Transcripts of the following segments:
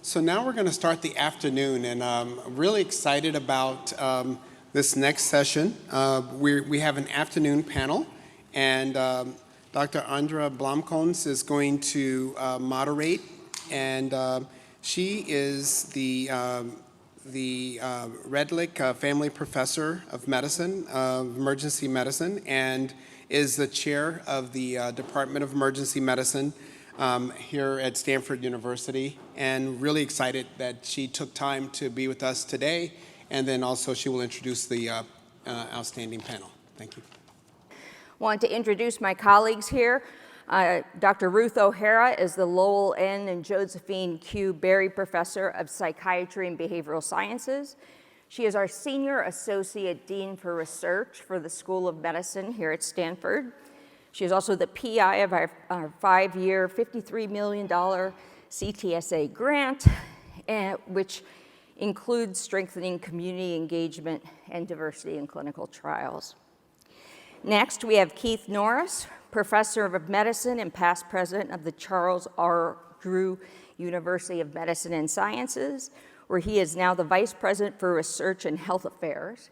So now we're going to start the afternoon, and I'm really excited about this next session. We have an afternoon panel, and Dr. Andra Blomkalns is going to moderate, and she is the Redlich Family Professor of Medicine, Emergency Medicine, and is the chair of the Department of Emergency Medicine here at Stanford University, and really excited that she took time to be with us today, and then also she will introduce the outstanding panel. Thank you. Want to introduce my colleagues here. Dr. Ruth O'Hara is the Lowell N. and Josephine Q. Berry Professor of Psychiatry and Behavioral Sciences. She is our Senior Associate Dean for Research for the School of Medicine here at Stanford. She is also the PI of our 5-year, $53 million CTSA grant, which includes strengthening community engagement and diversity in clinical trials. Next, we have Keith Norris, Professor of Medicine and past president of the Charles R. Drew University of Medicine and Sciences, where he is now the Vice President for Research and Health Affairs.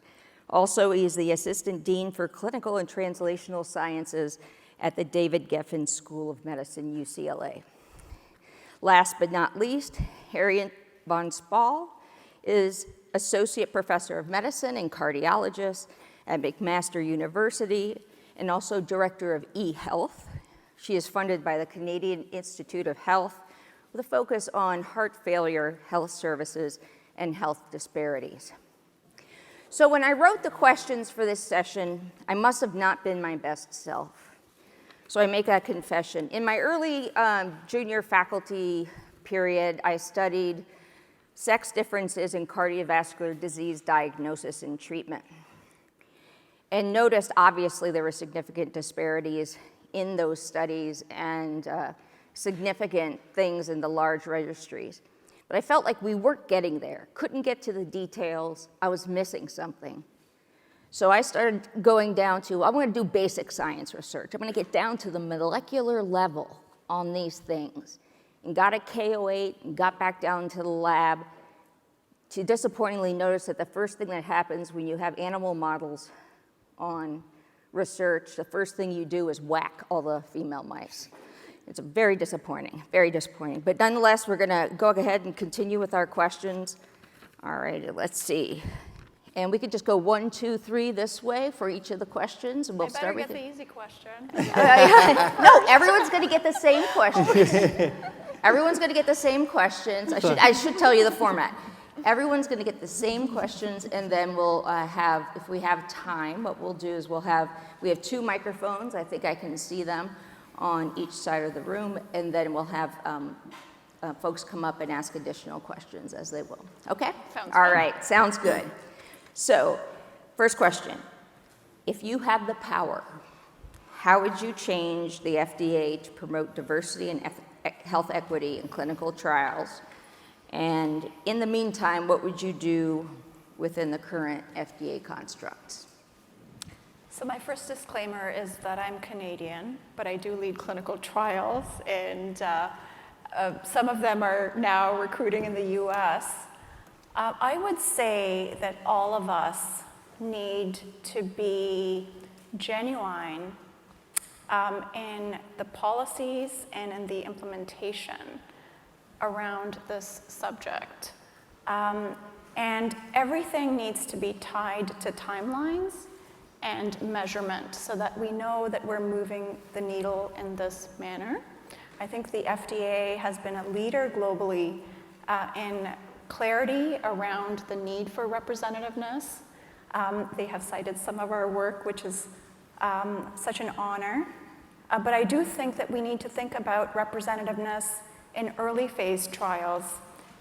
Also, he is the Assistant Dean for Clinical and Translational Sciences at the David Geffen School of Medicine, UCLA. Last but not least, Harriet Van Spall is Associate Professor of Medicine and Cardiologist at McMaster University, and also Director of eHealth. She is funded by the Canadian Institute of Health with a focus on heart failure, health services, and health disparities. So when I wrote the questions for this session, I must have not been my best self. So I make a confession. In my early junior faculty period, I studied sex differences in cardiovascular disease diagnosis and treatment, and noticed obviously there were significant disparities in those studies and significant things in the large registries. But I felt like we weren't getting there, couldn't get to the details, I was missing something. So I started going down to, I'm going to do basic science research. I'm going to get down to the molecular level on these things. And got a KO8 and got back down to the lab to disappointingly notice that the first thing that happens when you have animal models on research, the first thing you do is whack all the female mice. It's very disappointing, very disappointing. But nonetheless, we're gonna go ahead and continue with our questions. All right, let's see. And we could just go 1, 2, 3 this way for each of the questions, and we'll start with the easy question. No, everyone's gonna get the same questions. Everyone's gonna get the same questions. I should tell you the format. Everyone's going to get the same questions, and then we'll have, if we have time, what we'll do is we have 2 microphones. I think I can see them on each side of the room, and then we'll have folks come up and ask additional questions as they will. Okay? Sounds All good. right, sounds good. So, first question. If you have the power, how would you change the FDA to promote diversity and health equity in clinical trials? And in the meantime, what would you do within the current FDA constructs? So my first disclaimer is that I'm Canadian, but I do lead clinical trials, and some of them are now recruiting in the US. I would say that all of us need to be genuine in the policies and in the implementation around this subject. And everything needs to be tied to timelines and measurement so that we know that we're moving the needle in this manner. I think the FDA has been a leader globally in clarity around the need for representativeness. They have cited some of our work, which is such an honor. But I do think that we need to think about representativeness in early phase trials,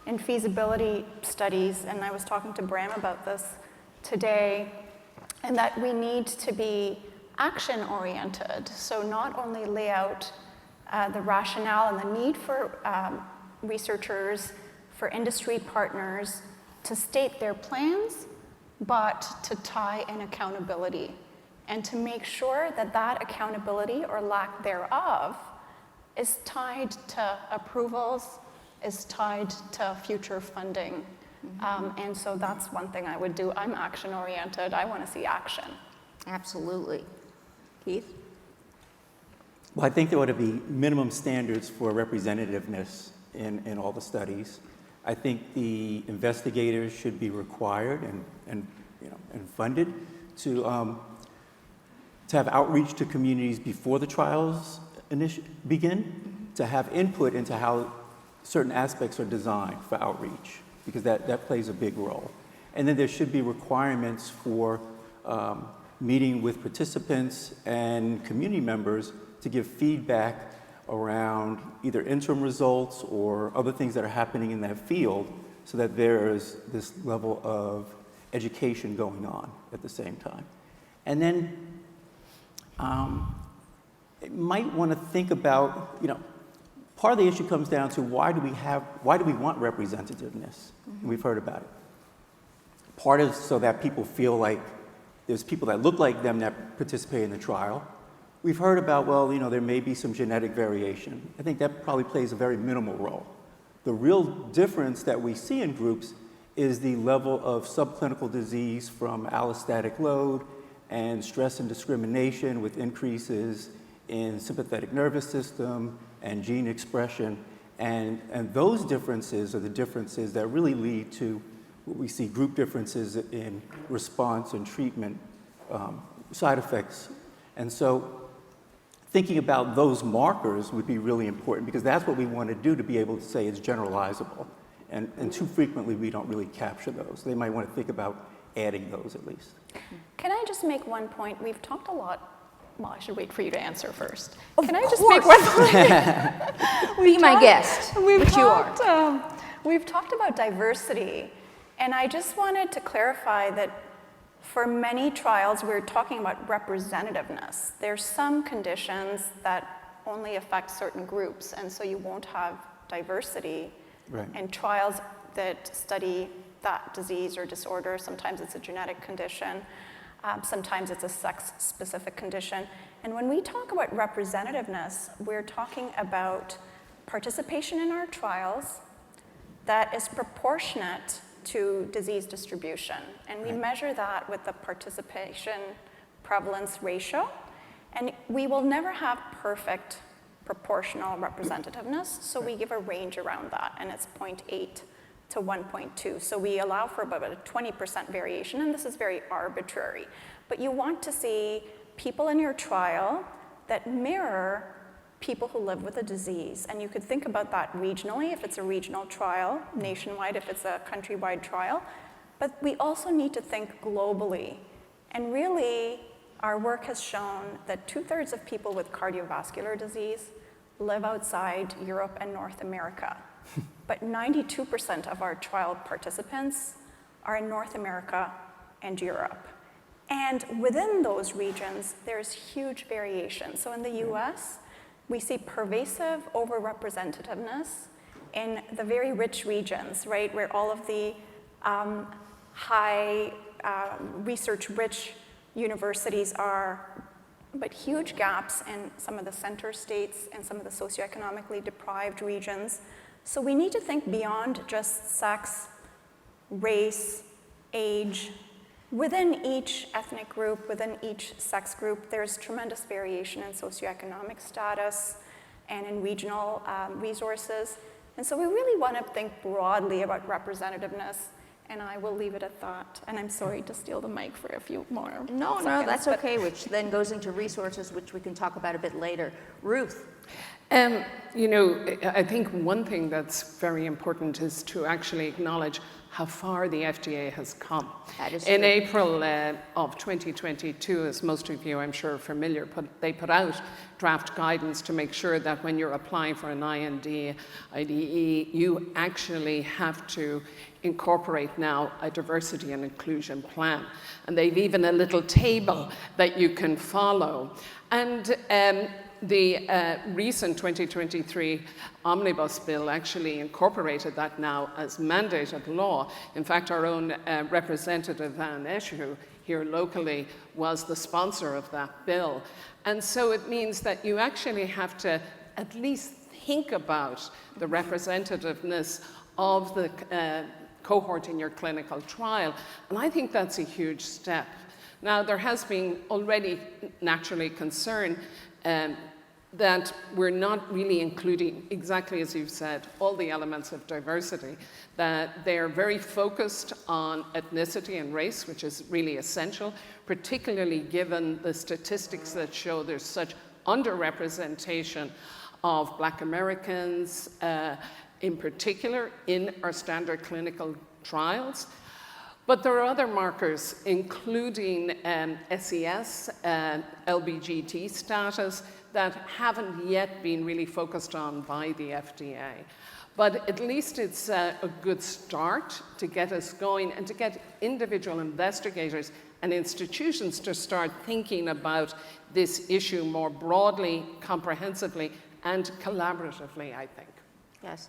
in feasibility studies, and I was talking to Bram about this today, and that we need to be action-oriented. So not only lay out the rationale and the need for researchers, for industry partners to state their plans, but to tie in accountability and to make sure that that accountability or lack thereof is tied to approvals is tied to future funding. And so that's one thing I would do. I'm action-oriented. I want to see action. Absolutely. Keith? Well, I think there ought to be minimum standards for representativeness in all the studies. I think the investigators should be required and funded to have outreach to communities before the trials begin, to have input into how certain aspects are designed for outreach, because that plays a big role. And then there should be requirements for meeting with participants and community members to give feedback around either interim results or other things that are happening in that field, so that there is this level of education going on at the same time. And then it might want to think about, part of the issue comes down to why do we want representativeness? Mm-hmm. We've heard about it. Part is so that people feel like there's people that look like them that participate in the trial. We've heard about, there may be some genetic variation. I think that probably plays a very minimal role. The real difference that we see in groups is the level of subclinical disease from allostatic load and stress and discrimination, with increases in sympathetic nervous system and gene expression. And those differences are the differences that really lead to what we see group differences in response and treatment side effects. And so thinking about those markers would be really important, because that's what we want to do to be able to say it's generalizable. And too frequently we don't really capture those. They might want to think about adding those at least. Can I just make one point? We've talked a lot. Well, I should wait for you to answer first. Can I just make one point? Be my guest, which you are. We've talked about diversity, and I just wanted to clarify that for many trials, we're talking about representativeness. There's some conditions that only affect certain groups, and so you won't have diversity. Right. And trials that study that disease or disorder, sometimes it's a genetic condition, sometimes it's a sex-specific condition. And when we talk about representativeness, we're talking about participation in our trials that is proportionate to disease distribution. And we measure that with the participation prevalence ratio. And we will never have perfect proportional representativeness, so we give a range around that, and it's 0.8 to 1.2. So we allow for about a 20% variation, and this is very arbitrary. But you want to see people in your trial that mirror people who live with a disease. And you could think about that regionally if it's a regional trial, nationwide if it's a countrywide trial. But we also need to think globally. And really, our work has shown that 2/3 of people with cardiovascular disease live outside Europe and North America. But 92% of our trial participants are in North America and Europe. And within those regions, there's huge variation. So in the US, we see pervasive overrepresentativeness in the very rich regions, right, where all of the high research-rich universities are, but huge gaps in some of the center states and some of the socioeconomically deprived regions. So we need to think beyond just sex, race, age. Within each ethnic group, within each sex group, there's tremendous variation in socioeconomic status and in regional resources. And so we really want to think broadly about representativeness, and I will leave it at that. And I'm sorry to steal the mic for a few more No, seconds, that's okay, which then goes into resources, which we can talk about a bit later. Ruth? I think one thing that's very important is to actually acknowledge how far the FDA has come. That is In true. April of 2022, as most of you I'm sure are familiar, they put out draft guidance to make sure that when you're applying for an IND, IDE, you actually have to incorporate now a diversity and inclusion plan. And they've even a little table that you can follow. And the recent 2023 Omnibus Bill actually incorporated that now as mandated law. In fact, our own representative, Van Eshu, here locally, was the sponsor of that bill. And so it means that you actually have to at least think about the representativeness of the cohort in your clinical trial. And I think that's a huge step. Now, there has been already naturally concern that we're not really including, exactly as you've said, all the elements of diversity, that they're very focused on ethnicity and race, which is really essential, particularly given the statistics that show there's such underrepresentation of Black Americans in particular in our standard clinical trials. But there are other markers, including SES, LBGT status, that haven't yet been really focused on by the FDA. But at least it's a good start to get us going and to get individual investigators and institutions to start thinking about this issue more broadly, comprehensively, and collaboratively, I think. Yes.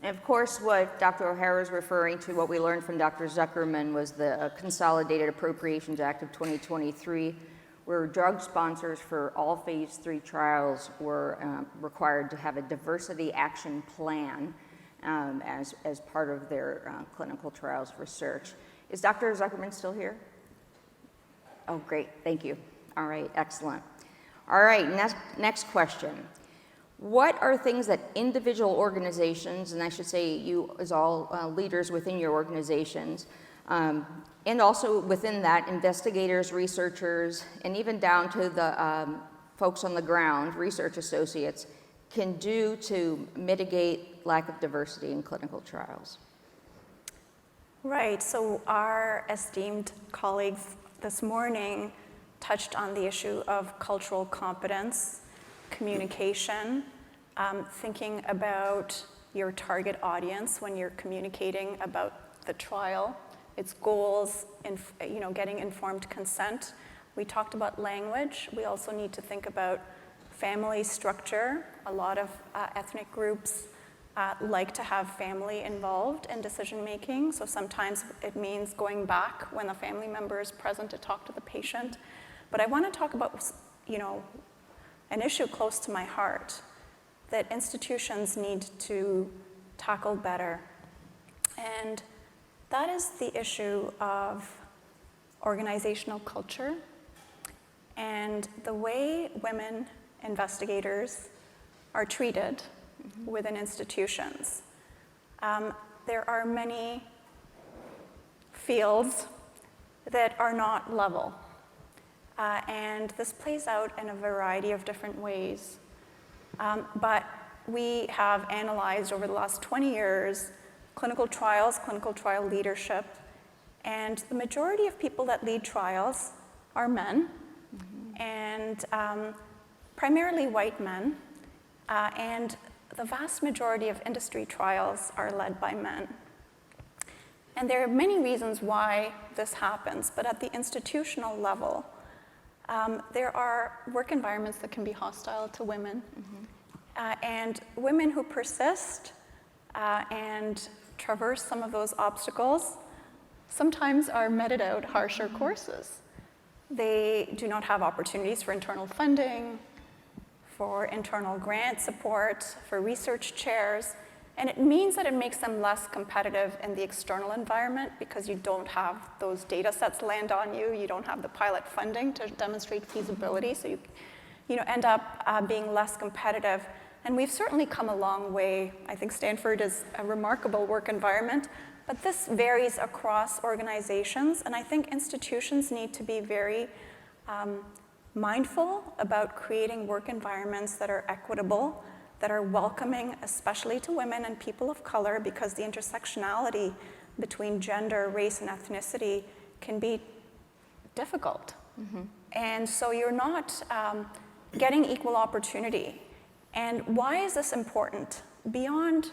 And of course, what Dr. O'Hara is referring to, what we learned from Dr. Zuckerman, was the Consolidated Appropriations Act of 2023, where drug sponsors for all phase 3 trials were required to have a diversity action plan as part of their clinical trials research. Is Dr. Zuckerman still here? Oh, great, thank you. All right, excellent. All right, next question. What are things that individual organizations, and I should say you as all leaders within your organizations, and also within that, investigators, researchers, and even down to the folks on the ground, research associates, can do to mitigate lack of diversity in clinical trials? Right, so our esteemed colleagues this morning touched on the issue of cultural competence, communication, thinking about your target audience when you're communicating about the trial, its goals, and getting informed consent. We talked about language. We also need to think about family structure. A lot of ethnic groups like to have family involved in decision making, so sometimes it means going back when a family member is present to talk to the patient. But I want to talk about, an issue close to my heart that institutions need to tackle better. And that is the issue of organizational culture and the way women investigators are treated within institutions. There are many fields that are not level. And this plays out in a variety of different ways. But we have analyzed over the last 20 years clinical trials, clinical trial leadership, and the majority of people that lead trials are men, and primarily white men, and the vast majority of industry trials are led by men. And there are many reasons why this happens, but at the institutional level, there are work environments that can be hostile to women. And women who persist and traverse some of those obstacles sometimes are meted out harsher courses. They do not have opportunities for internal funding, for internal grant support, for research chairs, and it means that it makes them less competitive in the external environment because you don't have those data sets land on you, you don't have the pilot funding to demonstrate feasibility, so you end up being less competitive. And we've certainly come a long way. I think Stanford is a remarkable work environment, but this varies across organizations, and I think institutions need to be very mindful about creating work environments that are equitable, that are welcoming, especially to women and people of color, because the intersectionality between gender, race, and ethnicity can be difficult. And so you're not getting equal opportunity. And why is this important? Beyond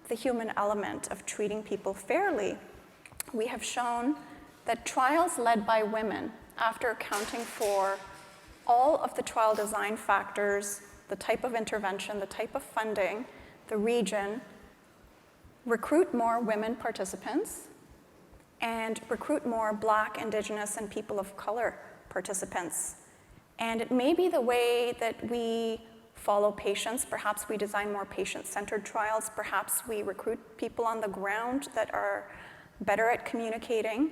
the human element of treating people fairly, we have shown that trials led by women, after accounting for all of the trial design factors, the type of intervention, the type of funding, the region, recruit more women participants and recruit more Black, Indigenous, and people of color participants. And it may be the way that we follow patients. Perhaps we design more patient-centered trials. Perhaps we recruit people on the ground that are better at communicating.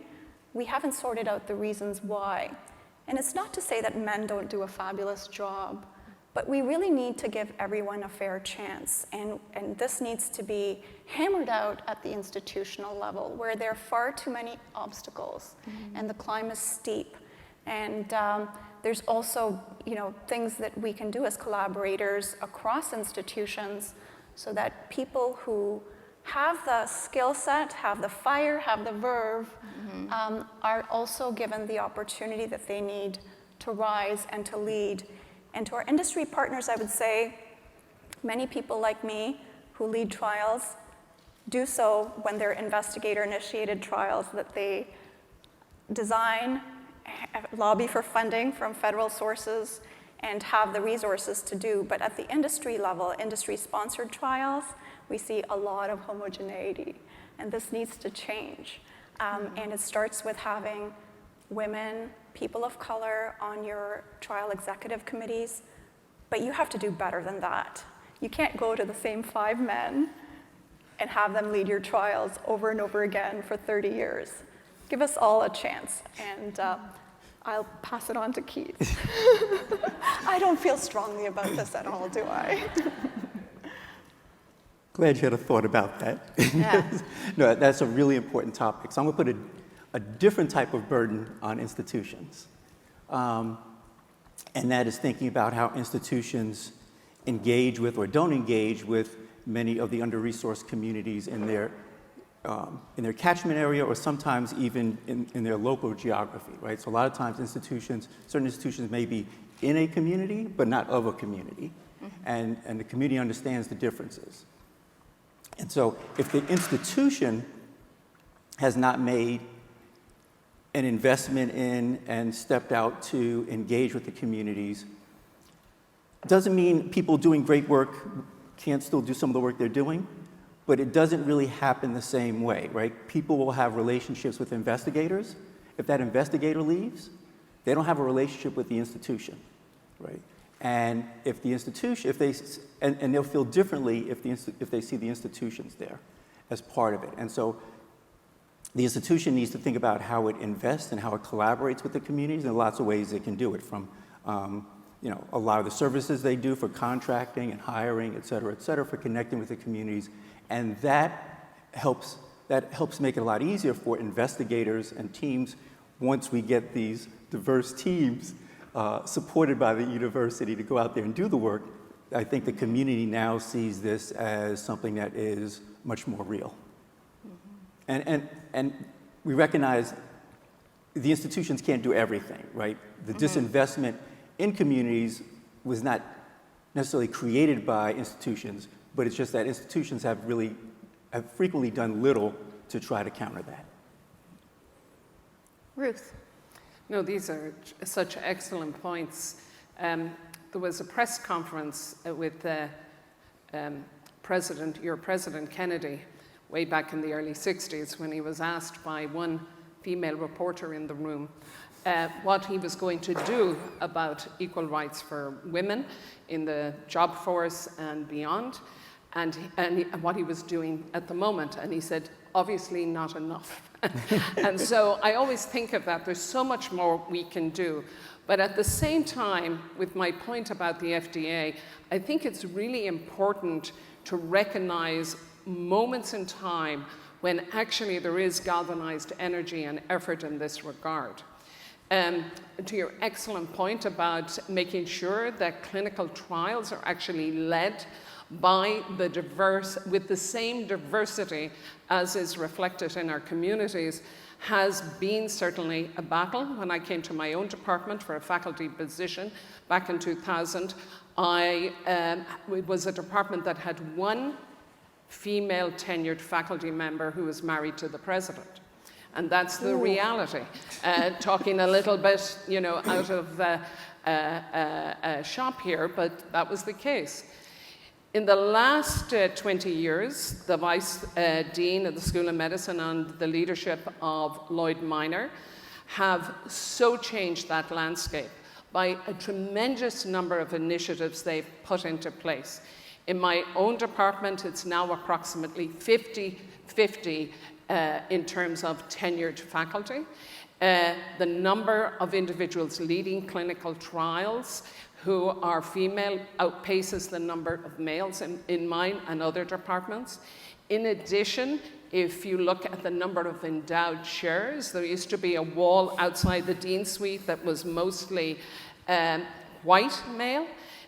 We haven't sorted out the reasons why. And it's not to say that men don't do a fabulous job, but we really need to give everyone a fair chance. And this needs to be hammered out at the institutional level, where there are far too many obstacles, and the climb is steep. And there's also, things that we can do as collaborators across institutions so that people who have the skill set, have the fire, have the verve, are also given the opportunity that they need to rise and to lead. And to our industry partners, I would say, many people like me who lead trials do so when they're investigator-initiated trials that they design, lobby for funding from federal sources, and have the resources to do. But at the industry level, industry-sponsored trials, we see a lot of homogeneity, and this needs to change. And it starts with having women, people of color on your trial executive committees, but you have to do better than that. You can't go to the same 5 men and have them lead your trials over and over again for 30 years. Give us all a chance, and I'll pass it on to Keith. I don't feel strongly about this at all, do I? Glad you had a thought about that. Yeah. No, that's a really important topic. So I'm going to put a different type of burden on institutions. And that is thinking about how institutions engage with or don't engage with many of the under-resourced communities in their catchment area, or sometimes even in their local geography, right? So a lot of times certain institutions may be in a community, but not of a community. And the community understands the differences. And so if the institution has not made an investment in and stepped out to engage with the communities, doesn't mean people doing great work can't still do some of the work they're doing, but it doesn't really happen the same way, right? People will have relationships with investigators. If that investigator leaves, they don't have a relationship with the institution, right? And if the institution, and they'll feel differently if they see the institutions there as part of it. And so the institution needs to think about how it invests and how it collaborates with the communities. There are lots of ways it can do it, from a lot of the services they do for contracting and hiring, et cetera, for connecting with the communities. And that helps make it a lot easier for investigators and teams, once we get these diverse teams supported by the university to go out there and do the work. I think the community now sees this as something that is much more real. And we recognize the institutions can't do everything, right? The disinvestment in communities was not necessarily created by institutions, but it's just that institutions have frequently done little to try to counter that. Ruth. No, these are such excellent points. There was a press conference with your President Kennedy way back in the early 60s, when he was asked by one female reporter in the room what he was going to do about equal rights for women in the job force and beyond, and what he was doing at the moment. And he said, obviously not enough. And so I always think of that. There's so much more we can do. But at the same time, with my point about the FDA, I think it's really important to recognize moments in time when actually there is galvanized energy and effort in this regard. To your excellent point about making sure that clinical trials are actually led by with the same diversity as is reflected in our communities, has been certainly a battle. When I came to my own department for a faculty position back in 2000, it was a department that had one female tenured faculty member who was married to the president. And that's the reality. Talking a little bit, out of the shop here, but that was the case. In the last 20 years, the Vice Dean of the School of Medicine and the leadership of Lloyd Minor have so changed that landscape. by a tremendous number of initiatives they've put into place. In my own department, it's now approximately 50-50 in terms of tenured faculty. The number of individuals leading clinical trials who are female outpaces the number of males in mine and other departments. In addition, if you look at the number of endowed chairs, there used to be a wall outside the Dean Suite that was mostly white male.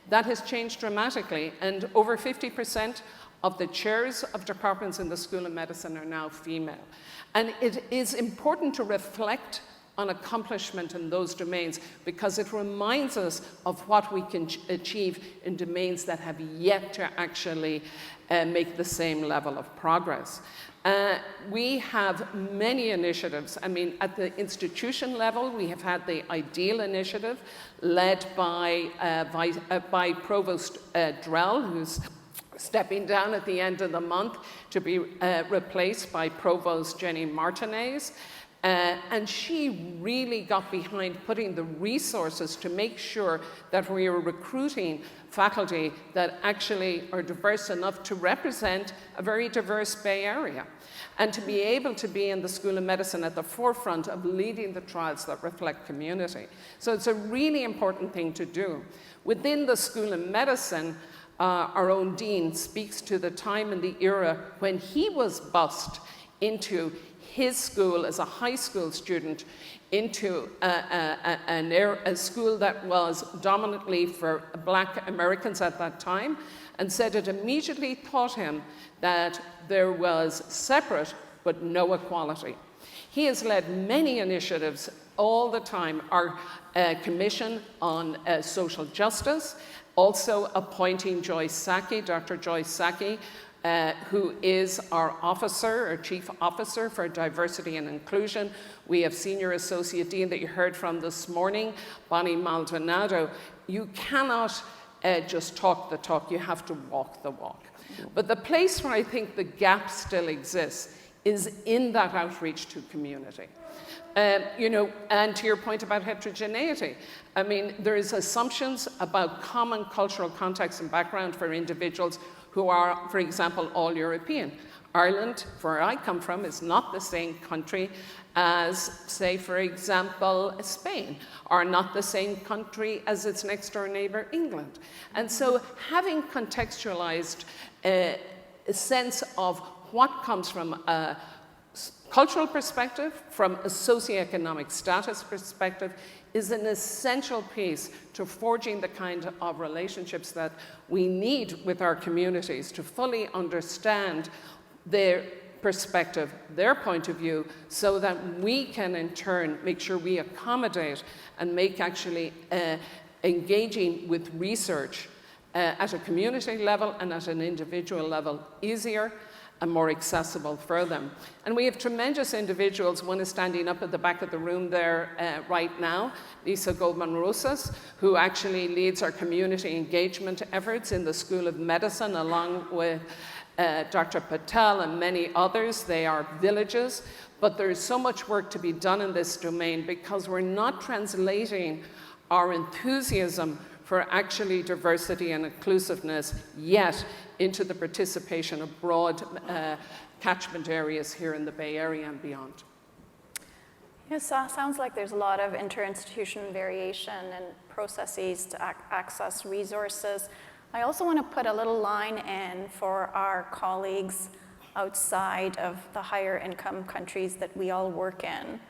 That has changed dramatically, and over 50% of the chairs of departments in the School of Medicine are now female. And it is important to reflect on accomplishment in those domains because it reminds us of what we can achieve in domains that have yet to actually make the same level of progress. We have many initiatives. I mean, at the institution level, we have had the IDEAL initiative led by Provost Drell, who's stepping down at the end of the month to be replaced by Provost Jenny Martinez. And she really got behind putting the resources to make sure that we are recruiting faculty that actually are diverse enough to represent a very diverse Bay Area and to be able to be in the School of Medicine at the forefront of leading the trials that reflect community. So it's a really important thing to do. Within the School of Medicine, our own dean speaks to the time and the era when he was bussed into his school as a high school student into a school that was dominantly for Black Americans at that time, and said it immediately taught him that there was separate but no equality. He has led many initiatives all the time. Our Commission on Social Justice, also appointing Joyce Saki, Dr. Joyce Saki, who is our officer, our chief officer for diversity and inclusion. We have Senior Associate Dean that you heard from this morning, Bonnie Maldonado. You cannot just talk the talk, you have to walk the walk. But the place where I think the gap still exists is in that outreach to community. You know, and to your point about heterogeneity, I mean, there's assumptions about common cultural context and background for individuals who are, for example, all European. Ireland, where I come from, is not the same country as, say, for example, Spain, or not the same country as its next door neighbor, England. And so having contextualized a sense of what comes from a cultural perspective, from a socioeconomic status perspective, is an essential piece to forging the kind of relationships that we need with our communities to fully understand their perspective, their point of view, so that we can in turn make sure we accommodate and make actually engaging with research at a community level and at an individual level easier and more accessible for them. And we have tremendous individuals. One is standing up at the back of the room there right now, Lisa Goldman-Rosas, who actually leads our community engagement efforts in the School of Medicine, along with Dr. Patel and many others. They are villages, but there is so much work to be done in this domain because we're not translating our enthusiasm for actually diversity and inclusiveness yet into the participation of broad catchment areas here in the Bay Area and beyond. Yes, sounds like there's a lot of interinstitutional variation and processes to access resources. I also want to put a little line in for our colleagues outside of the higher income countries that we all work in.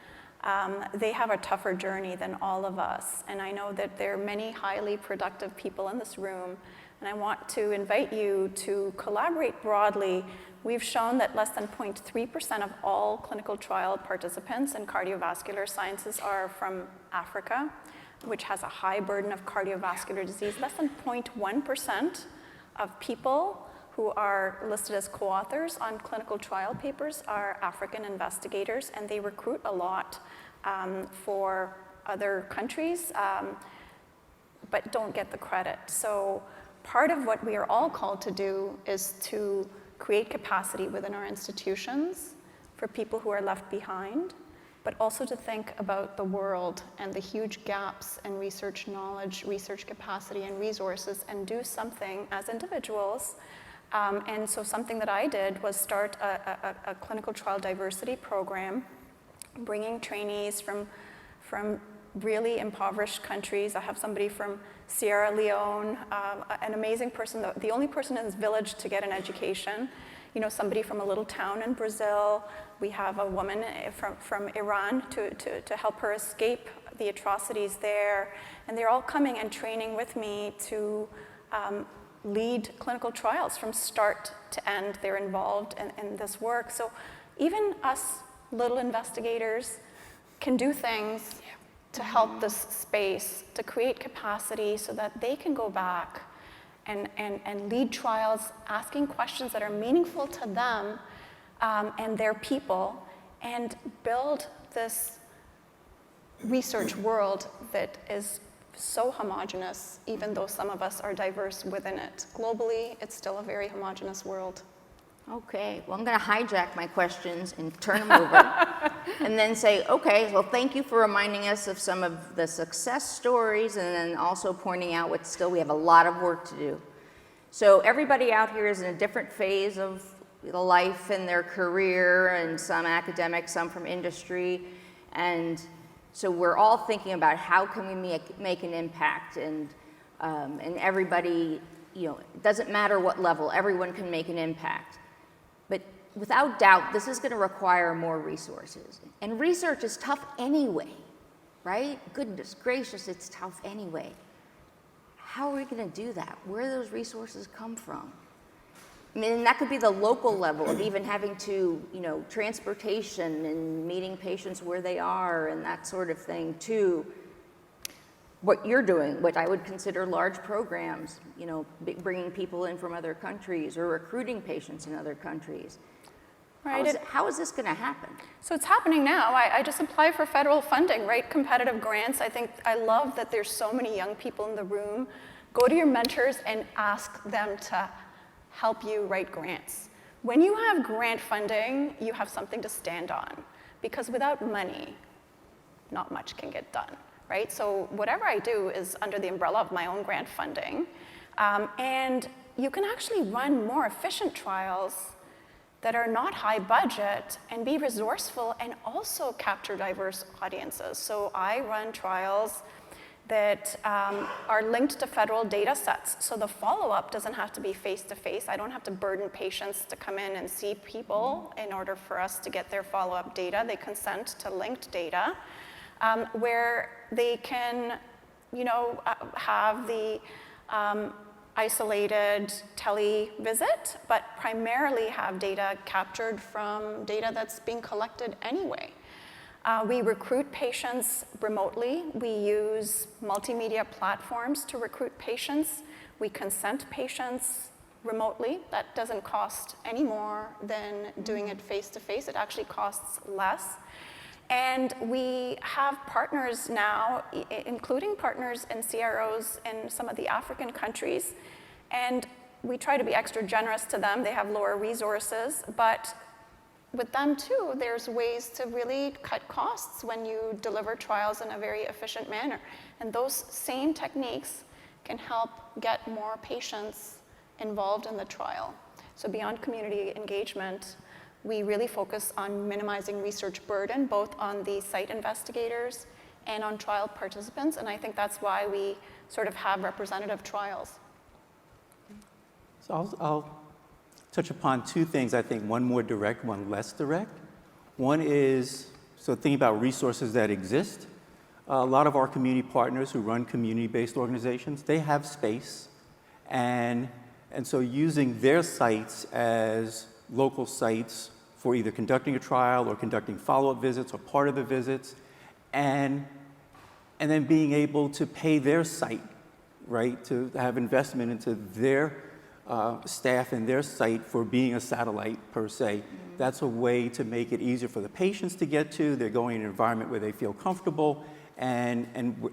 They have a tougher journey than all of us. And I know that there are many highly productive people in this room. And I want to invite you to collaborate broadly. We've shown that less than 0.3% of all clinical trial participants in cardiovascular sciences are from Africa, which has a high burden of cardiovascular disease. Less than 0.1% of people who are listed as co-authors on clinical trial papers are African investigators, and they recruit a lot for other countries, but don't get the credit. So part of what we are all called to do is to create capacity within our institutions for people who are left behind, but also to think about the world and the huge gaps in research knowledge, research capacity, and resources, and do something as individuals. And so something that I did was start a clinical trial diversity program, bringing trainees from really impoverished countries. I have somebody from Sierra Leone, an amazing person, the only person in this village to get an education. You know, somebody from a little town in Brazil. We have a woman from Iran to help her escape the atrocities there. And they're all coming and training with me to lead clinical trials from start to end. They're involved in this work. So even us little investigators can do things to help this space, to create capacity so that they can go back and lead trials, asking questions that are meaningful to them and their people, and build this research world that is so homogenous, even though some of us are diverse within it. Globally, it's still a very homogenous world. Okay, well, I'm going to hijack my questions and turn them over and then say, okay, well, thank you for reminding us of some of the success stories and then also pointing out what still we have a lot of work to do. So everybody out here is in a different phase of life and their career, and some academic, some from industry. And so we're all thinking about how can we make an impact, and everybody, you know, it doesn't matter what level, everyone can make an impact. But without doubt, this is going to require more resources. And research is tough anyway, right? Goodness gracious, it's tough anyway. How are we going to do that? Where do those resources come from? I mean, that could be the local level of even having to, you know, transportation and meeting patients where they are and that sort of thing, to what you're doing, what I would consider large programs, you know, bringing people in from other countries or recruiting patients in other countries. Right. How is this going to happen? So it's happening now. I just apply for federal funding, right? Competitive grants. I love that there's so many young people in the room. Go to your mentors and ask them to help you write grants. When you have grant funding, you have something to stand on, because without money, not much can get done, right? So whatever I do is under the umbrella of my own grant funding. And you can actually run more efficient trials that are not high budget and be resourceful and also capture diverse audiences. So I run trials that are linked to federal data sets. So the follow-up doesn't have to be face-to-face. I don't have to burden patients to come in and see people in order for us to get their follow-up data. They consent to linked data where they can, you know, have the isolated tele-visit, but primarily have data captured from data that's being collected anyway. We recruit patients remotely. We use multimedia platforms to recruit patients. We consent patients remotely. That doesn't cost any more than doing it face-to-face. It actually costs less. And we have partners now, including partners in CROs in some of the African countries. And we try to be extra generous to them. They have lower resources, but with them too, there's ways to really cut costs when you deliver trials in a very efficient manner. And those same techniques can help get more patients involved in the trial. So beyond community engagement, we really focus on minimizing research burden, both on the site investigators and on trial participants. And I think that's why we sort of have representative trials. So I'll touch upon two things, I think, one more direct, one less direct. One is, so thinking about resources that exist. A lot of our community partners who run community-based organizations, they have space. And so using their sites as local sites for either conducting a trial or conducting follow-up visits or part of the visits, and then being able to pay their site, right, to have investment into their staff and their site for being a satellite per se. Mm-hmm. That's a way to make it easier for the patients to get to. They're going in an environment where they feel comfortable, and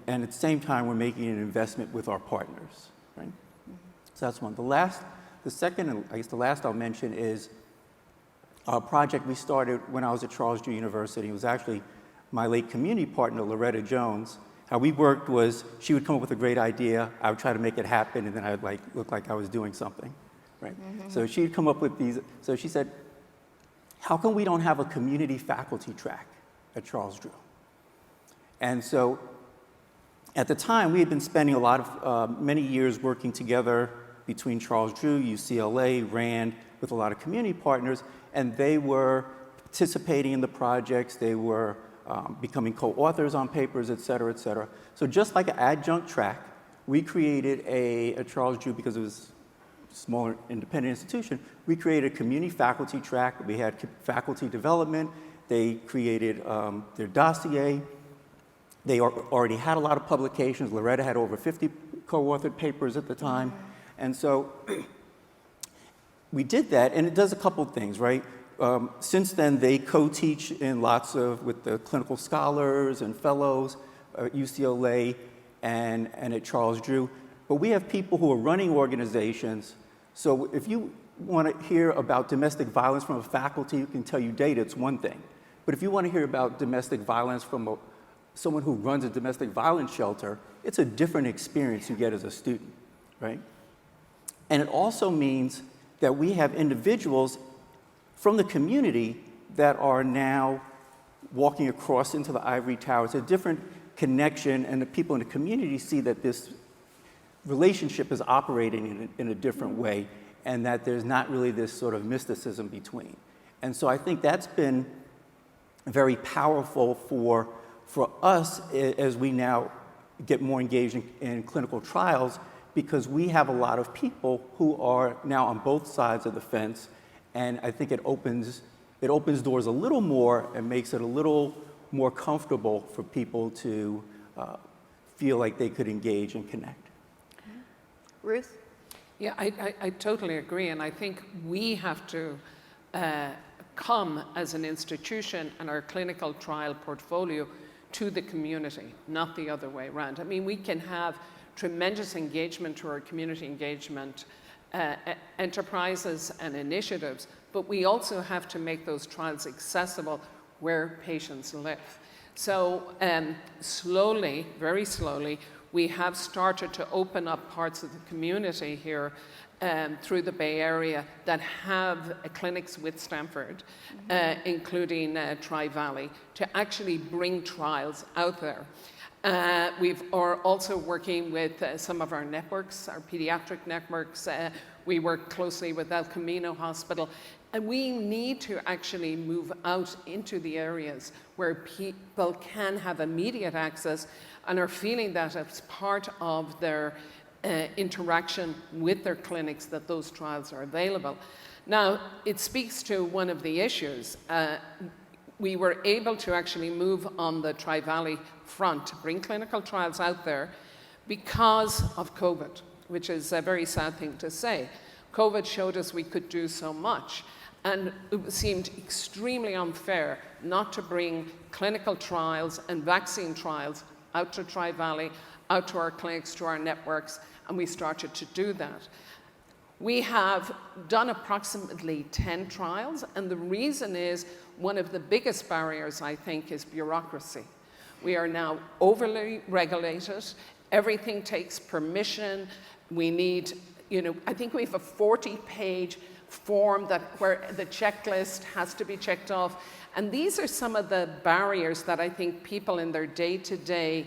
at the same time, we're making an investment with our partners, right? Mm-hmm. So that's one. The second, and I guess the last I'll mention is a project we started when I was at Charles Drew University. It was actually my late community partner, Loretta Jones, how we worked was she would come up with a great idea, I would try to make it happen, and then I would look like I was doing something, right? So she'd come up with these, so she said, how come we don't have a community faculty track at Charles Drew? And so at the time, we had been spending a lot of, many years working together between Charles Drew, UCLA, RAND, with a lot of community partners, and they were participating in the projects, they were becoming co-authors on papers, et cetera, et cetera. So just like an adjunct track, we created a Charles Drew, because it was a smaller independent institution, we created a community faculty track. We had faculty development. They created their dossier. They already had a lot of publications. Loretta had over 50 co-authored papers at the time. And so we did that, and it does a couple of things, right? Since then, they co-teach in with the clinical scholars and fellows at UCLA and at Charles Drew. But we have people who are running organizations. So if you want to hear about domestic violence from a faculty who can tell you data, it's one thing. But if you want to hear about domestic violence from someone who runs a domestic violence shelter, it's a different experience you get as a student, right? And it also means that we have individuals from the community that are now walking across into the ivory tower. It's a different connection, and the people in the community see that this relationship is operating in a different way, and that there's not really this sort of mysticism between. And so I think that's been very powerful for us as we now get more engaged in clinical trials, because we have a lot of people who are now on both sides of the fence, and I think it opens doors a little more and makes it a little more comfortable for people to feel like they could engage and connect. Ruth? Yeah, I totally agree, and I think we have to come as an institution and our clinical trial portfolio to the community, not the other way around. I mean, we can have tremendous engagement to our community engagement enterprises and initiatives, but we also have to make those trials accessible where patients live. So slowly, very slowly, we have started to open up parts of the community here through the Bay Area that have clinics with Stanford, including Tri-Valley, to actually bring trials out there. We are also working with some of our networks, our pediatric networks. We work closely with El Camino Hospital. And we need to actually move out into the areas where people can have immediate access and are feeling that as part of their interaction with their clinics, that those trials are available. Now, it speaks to one of the issues. We were able to actually move on the Tri-Valley front to bring clinical trials out there because of COVID, which is a very sad thing to say. COVID showed us we could do so much, and it seemed extremely unfair not to bring clinical trials and vaccine trials out to Tri-Valley, out to our clinics, to our networks, and we started to do that. We have done approximately 10 trials, and the reason is one of the biggest barriers, I think, is bureaucracy. We are now overly regulated. Everything takes permission. We need, I think we have a 40-page form where the checklist has to be checked off. And these are some of the barriers that I think people in their day-to-day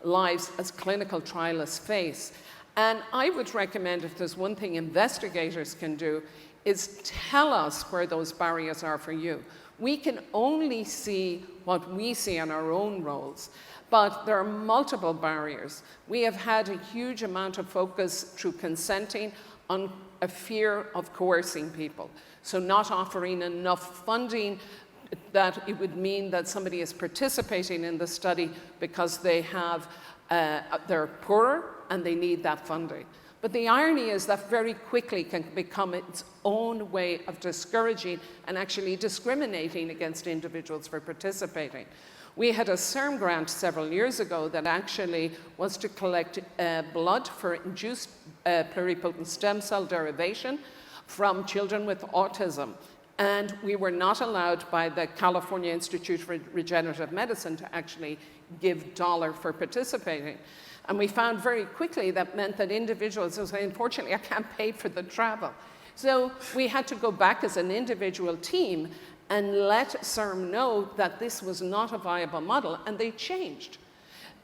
lives as clinical trialists face. And I would recommend, if there's one thing investigators can do, is tell us where those barriers are for you. We can only see what we see in our own roles, but there are multiple barriers. We have had a huge amount of focus through consenting on a fear of coercing people. So not offering enough funding that it would mean that somebody is participating in the study because they have, they're poorer and they need that funding. But the irony is that very quickly can become its own way of discouraging and actually discriminating against individuals for participating. We had a CERM grant several years ago that actually was to collect blood for induced pluripotent stem cell derivation from children with autism. And we were not allowed by the California Institute for Regenerative Medicine to actually give dollar for participating. And we found very quickly that meant that individuals would say, unfortunately, I can't pay for the travel. So we had to go back as an individual team and let CIRM know that this was not a viable model, and they changed.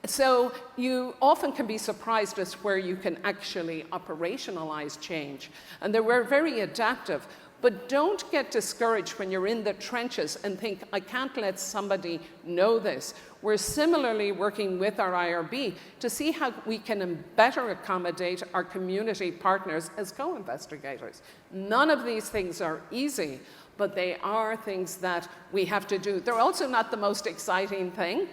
So you often can be surprised as where you can actually operationalize change. And they were very adaptive. But don't get discouraged when you're in the trenches and think, I can't let somebody know this. We're similarly working with our IRB to see how we can better accommodate our community partners as co-investigators. None of these things are easy, but they are things that we have to do. They're also not the most exciting thing,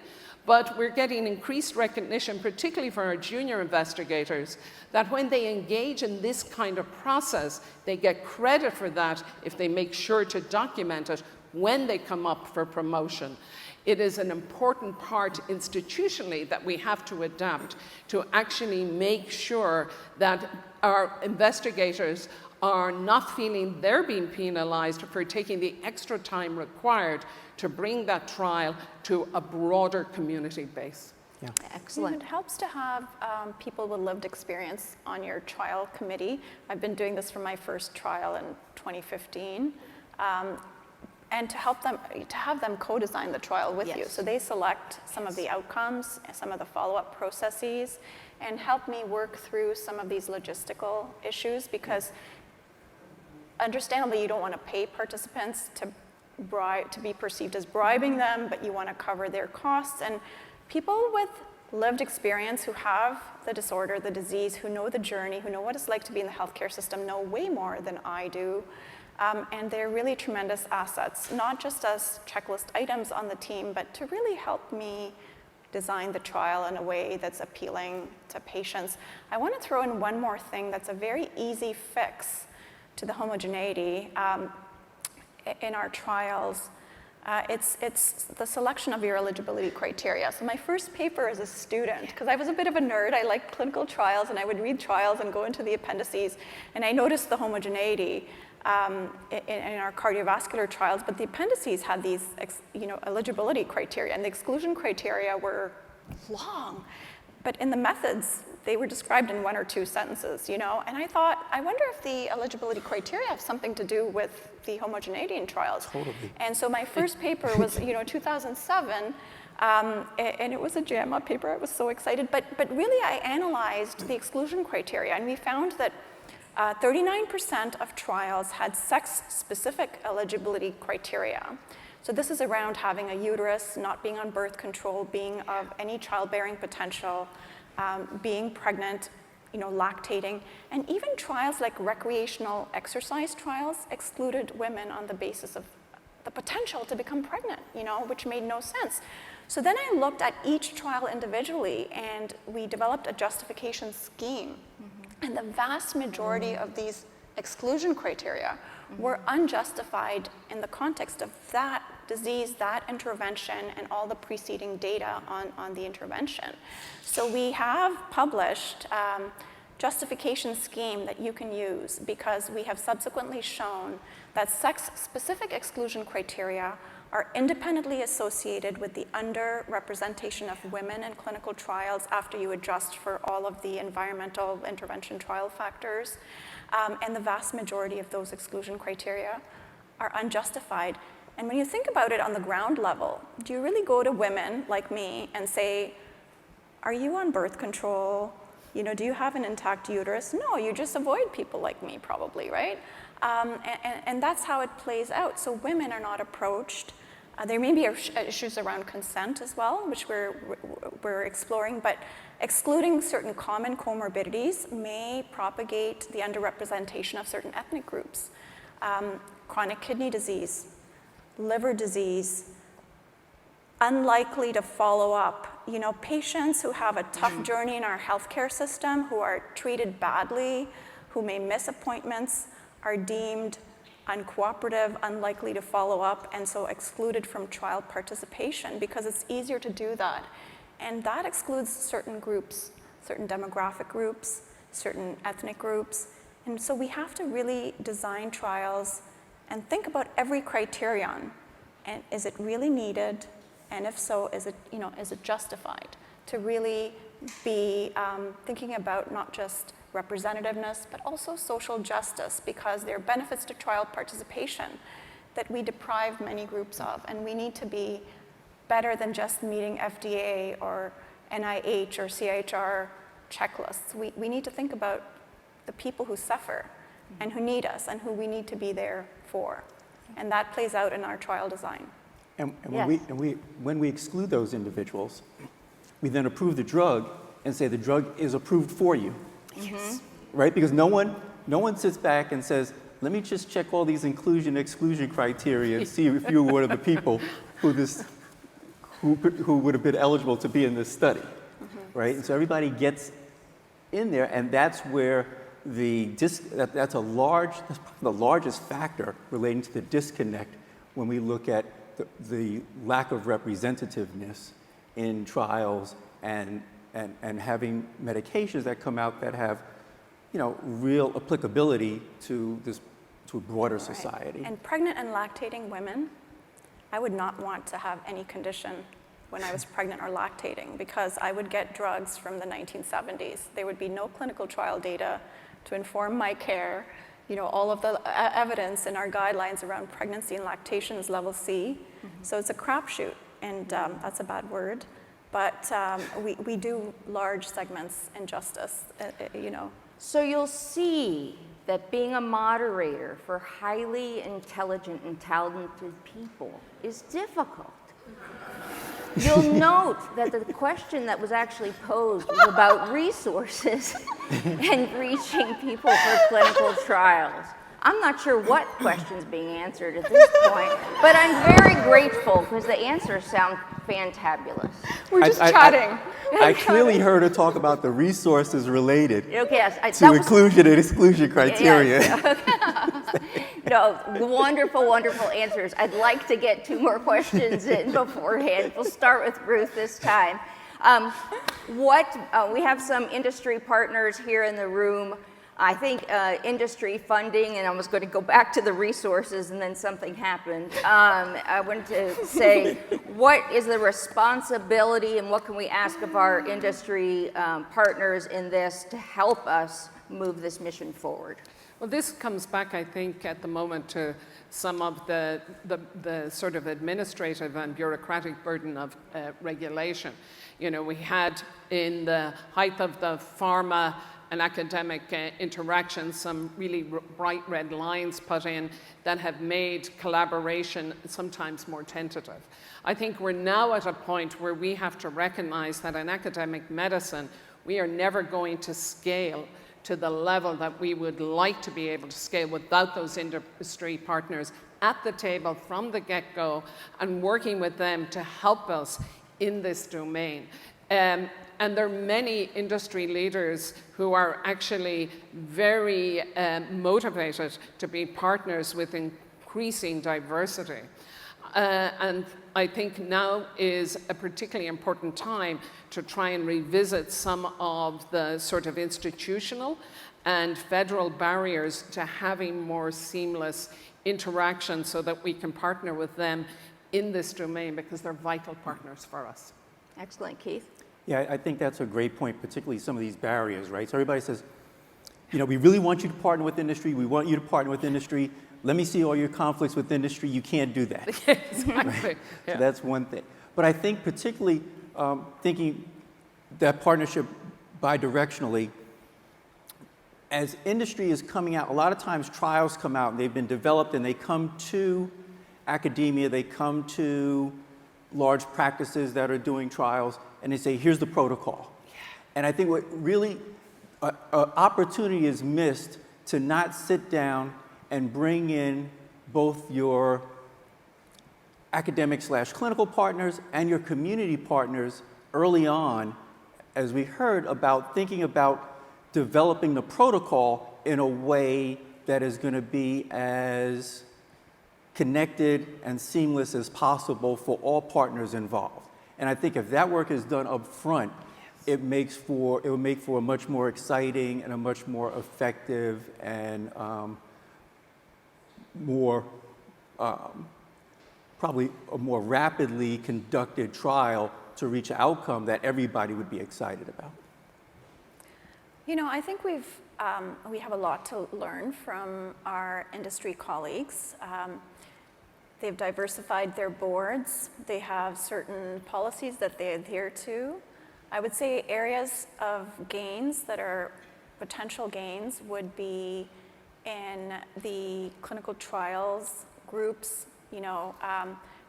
but we're getting increased recognition, particularly for our junior investigators, that when they engage in this kind of process, they get credit for that if they make sure to document it when they come up for promotion. It is an important part institutionally that we have to adapt to actually make sure that our investigators are not feeling they're being penalized for taking the extra time required to bring that trial to a broader community base. Yeah. Excellent. It helps to have people with lived experience on your trial committee. I've been doing this for my first trial in 2015. And to have them co-design the trial with you. So they select some of the outcomes, some of the follow-up processes, and help me work through some of these logistical issues, because understandably you don't want to pay participants to be perceived as bribing them, but you want to cover their costs. And people with lived experience who have the disorder, the disease, who know the journey, who know what it's like to be in the healthcare system, know way more than I do. And they're really tremendous assets, not just as checklist items on the team, but to really help me design the trial in a way that's appealing to patients. I want to throw in one more thing that's a very easy fix to the homogeneity in our trials. It's the selection of your eligibility criteria. So my first paper as a student, because I was a bit of a nerd, I liked clinical trials, and I would read trials and go into the appendices, and I noticed the homogeneity in our cardiovascular trials, but the appendices had these eligibility criteria, and the exclusion criteria were long. But in the methods, they were described in 1 or 2 sentences, and I thought, I wonder if the eligibility criteria have something to do with the homogeneity in trials. Totally. And so my first paper was, 2007, and it was a JAMA paper. I was so excited. But really, I analyzed the exclusion criteria, and we found that 39% of trials had sex-specific eligibility criteria. So this is around having a uterus, not being on birth control, being of any childbearing potential, being pregnant, lactating. And even trials like recreational exercise trials excluded women on the basis of the potential to become pregnant, which made no sense. So then I looked at each trial individually, and we developed a justification scheme. And the vast majority of these exclusion criteria were unjustified in the context of that disease, that intervention, and all the preceding data on the intervention. So we have published justification scheme that you can use, because we have subsequently shown that sex-specific exclusion criteria are independently associated with the underrepresentation of women in clinical trials after you adjust for all of the environmental intervention trial factors. And the vast majority of those exclusion criteria are unjustified. And when you think about it on the ground level, do you really go to women like me and say, are you on birth control? Do you have an intact uterus? No, you just avoid people like me probably, right? And that's how it plays out. So women are not approached. There may be issues around consent as well, which we're exploring, but excluding certain common comorbidities may propagate the underrepresentation of certain ethnic groups. Chronic kidney disease, liver disease, unlikely to follow up. Patients who have a tough journey in our healthcare system, who are treated badly, who may miss appointments, are deemed uncooperative, unlikely to follow up, and so excluded from trial participation, because it's easier to do that. And that excludes certain groups, certain demographic groups, certain ethnic groups. And so we have to really design trials and think about every criterion. And is it really needed? And if so, is it justified? To really be thinking about not just representativeness, but also social justice, because there are benefits to trial participation that we deprive many groups of. And we need to be better than just meeting FDA or NIH or CIHR checklists. We need to think about the people who suffer and who need us and who we need to be there for. And that plays out in our trial design. And Yes. when we exclude those individuals, we then approve the drug and say the drug is approved for you. Yes. Right? Because no one sits back and says, let me just check all these inclusion-exclusion criteria and see if you were one of the people who would have been eligible to be in this study. Right? And so everybody gets in there, and that's where that's probably the largest factor relating to the disconnect when we look at the lack of representativeness in trials and having medications that come out that have, real applicability to a broader society. And pregnant and lactating women, I would not want to have any condition when I was pregnant or lactating, because I would get drugs from the 1970s. There would be no clinical trial data to inform my care. All of the evidence in our guidelines around pregnancy and lactation is level C. So it's a crapshoot, and that's a bad word. But we do large segments injustice, So you'll see that being a moderator for highly intelligent and talented people is difficult. You'll note that the question that was actually posed was about resources and reaching people for clinical trials. I'm not sure what question's being answered at this point, but I'm very grateful because the answers sound fantabulous. We're just chatting. I clearly heard her talk about the resources related Okay, yes, to inclusion and exclusion criteria. Yes. No, wonderful, wonderful answers. I'd like to get 2 more questions in beforehand. We'll start with Ruth this time. We have some industry partners here in the room. I think industry funding, and I was going to go back to the resources and then something happened. I wanted to say, what is the responsibility and what can we ask of our industry partners in this to help us move this mission forward? Well, this comes back, I think, at the moment to some of the sort of administrative and bureaucratic burden of regulation. We had in the height of the pharma and academic interactions some really bright red lines put in that have made collaboration sometimes more tentative. I think we're now at a point where we have to recognize that in academic medicine, we are never going to scale to the level that we would like to be able to scale without those industry partners at the table from the get-go and working with them to help us in this domain. And there are many industry leaders who are actually very motivated to be partners with increasing diversity. And I think now is a particularly important time to try and revisit some of the sort of institutional and federal barriers to having more seamless interaction so that we can partner with them in this domain because they're vital partners for us. Excellent, Keith. Yeah, I think that's a great point, particularly some of these barriers, right? So everybody says, we really want you to partner with industry. We want you to partner with industry. Let me see all your conflicts with industry. You can't do that. Exactly. Right? Yeah. So that's one thing. But I think particularly thinking that partnership bidirectionally, as industry is coming out, a lot of times trials come out and they've been developed and they come to academia, they come to large practices that are doing trials, and they say, here's the protocol. Yeah. And I think what really opportunity is missed to not sit down and bring in both your academic/clinical partners and your community partners early on, as we heard about thinking about developing the protocol in a way that is going to be as connected and seamless as possible for all partners involved. And I think if that work is done up front, it will make for a much more exciting and a much more effective and more probably a more rapidly conducted trial to reach an outcome that everybody would be excited about? You know, I think we have a lot to learn from our industry colleagues. They've diversified their boards. They have certain policies that they adhere to. I would say areas of gains that are potential gains would be in the clinical trials groups, you know,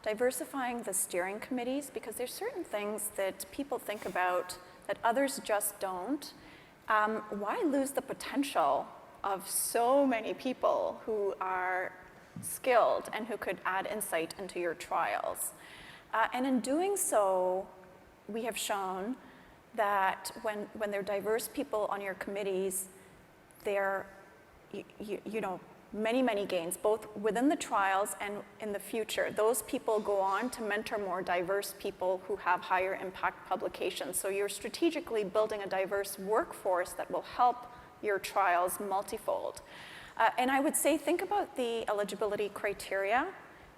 diversifying the steering committees, because there's certain things that people think about that others just don't. Why lose the potential of so many people who are skilled and who could add insight into your trials? And in doing so, we have shown that when there are diverse people on your committees, there are, you know, many gains, both within the trials and in the future. Those people go on to mentor more diverse people who have higher impact publications. So you're strategically building a diverse workforce that will help your trials multifold. And I would say, think about the eligibility criteria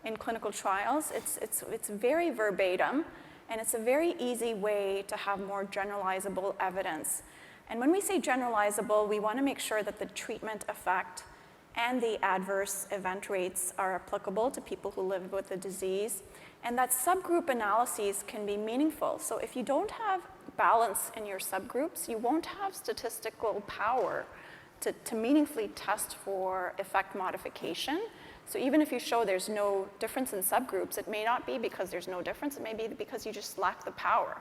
in clinical trials. It's very verbatim, and it's a very easy way to have more generalizable evidence. And when we say generalizable, we want to make sure that the treatment effect and the adverse event rates are applicable to people who live with the disease, and that subgroup analyses can be meaningful. So if you don't have balance in your subgroups, you won't have statistical power to meaningfully test for effect modification. So even if you show there's no difference in subgroups, it may not be because there's no difference, it may be because you just lack the power.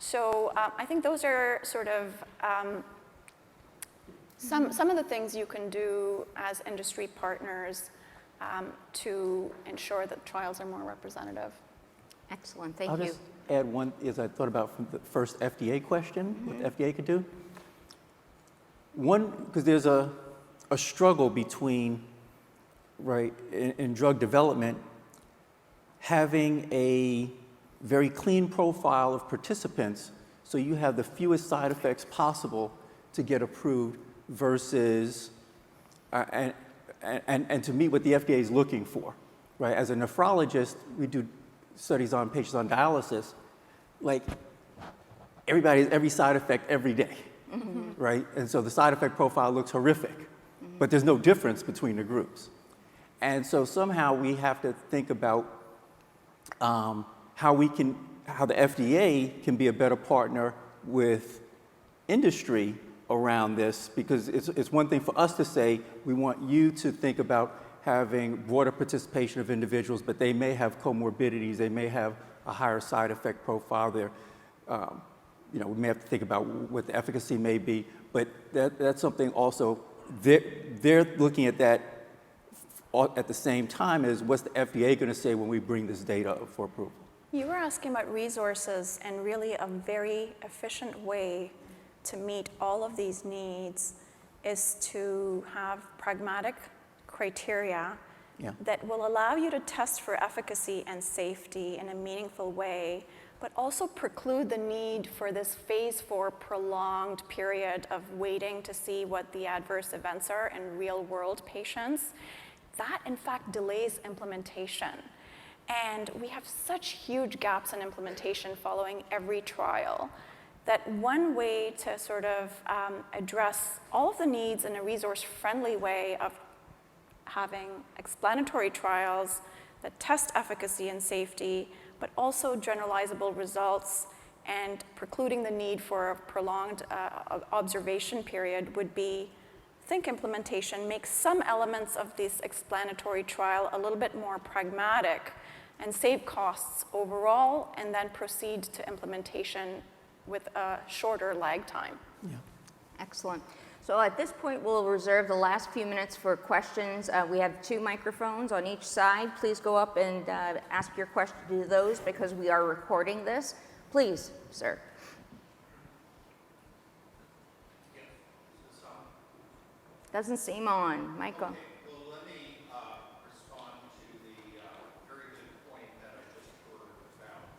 So I think those are sort of some of the things you can do as industry partners to ensure that trials are more representative. Excellent, thank I'll you. just add one, as I thought about from the first FDA question, what the FDA could do. One, because there's a struggle between, right, in drug development, having a very clean profile of participants so you have the fewest side effects possible to get approved versus, and to meet what the FDA is looking for, right? As a nephrologist, we do studies on patients on dialysis, like every side effect every day, right? And so the side effect profile looks horrific, but there's no difference between the groups. And so somehow we have to think about how the FDA can be a better partner with industry around this, because it's one thing for us to say, we want you to think about having broader participation of individuals, but they may have comorbidities, they may have a higher side effect profile there. You know, we may have to think about what the efficacy may be, but that's something also, they're looking at that at the same time as what's the FDA going to say when we bring this data up for approval. You were asking about resources, and really a very efficient way to meet all of these needs is to have pragmatic criteria that will allow you to test for efficacy and safety in a meaningful way, but also preclude the need for this phase 4 prolonged period of waiting to see what the adverse events are in real-world patients. That, in fact, delays implementation. And we have such huge gaps in implementation following every trial that one way to sort of address all of the needs in a resource-friendly way of having explanatory trials that test efficacy and safety, but also generalizable results and precluding the need for a prolonged observation period would be, think implementation, make some elements of this explanatory trial a little bit more pragmatic and save costs overall, and then proceed to implementation with a shorter lag time. Yeah. Excellent. So at this point, we'll reserve the last few minutes for questions. We have 2 microphones on each side. Please go up and ask your question to those, because we are recording this. Please, sir. Doesn't seem on. Michael. Okay. Well, let me respond to the very good point that I just heard about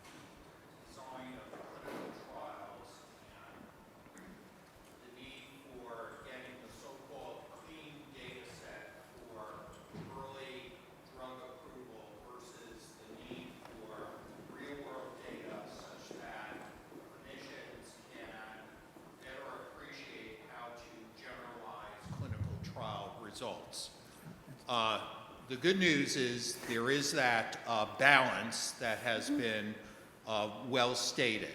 design of clinical trials and the need for getting the so-called clean data set for early drug approval results. The good news is there is that balance that has been well stated.